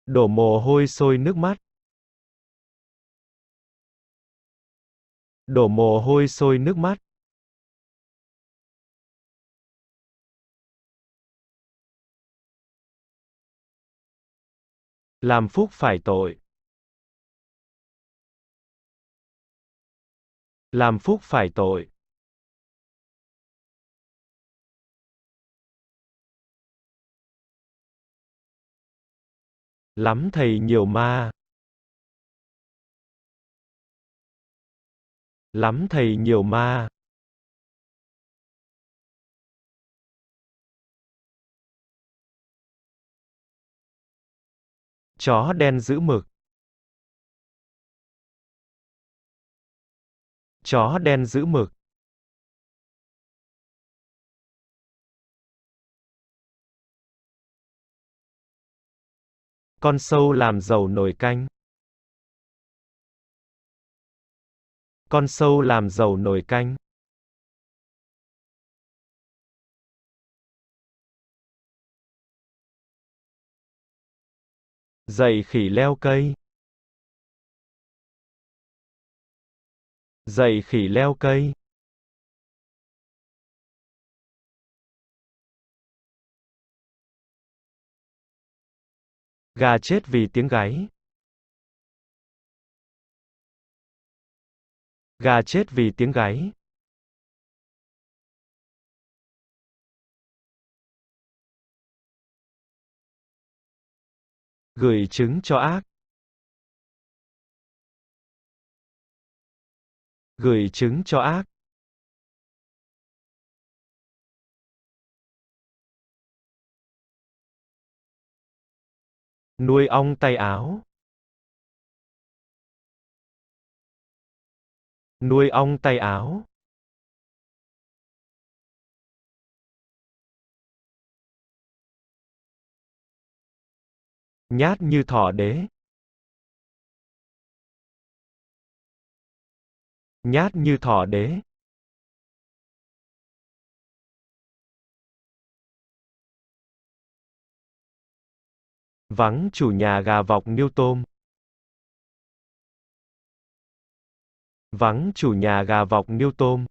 Đổ mồ hôi sôi nước mắt. Đổ mồ hôi sôi nước mắt. Làm phúc phải tội. Làm phúc phải tội. Lắm thầy nhiều ma. Lắm thầy nhiều ma. Chó đen giữ mực. Chó đen giữ mực. Con sâu làm dầu nồi canh. Con sâu làm dầu nồi canh. Dạy khỉ leo cây. Dạy khỉ leo cây. Gà chết vì tiếng gáy. Gà chết vì tiếng gáy. Gửi trứng cho ác. Gửi trứng cho ác. Nuôi ong tay áo. Nuôi ong tay áo. Nhát như thỏ đế. Nhát như thỏ đế. Vắng chủ nhà gà vọc niêu tôm. Vắng chủ nhà gà vọc niêu tôm.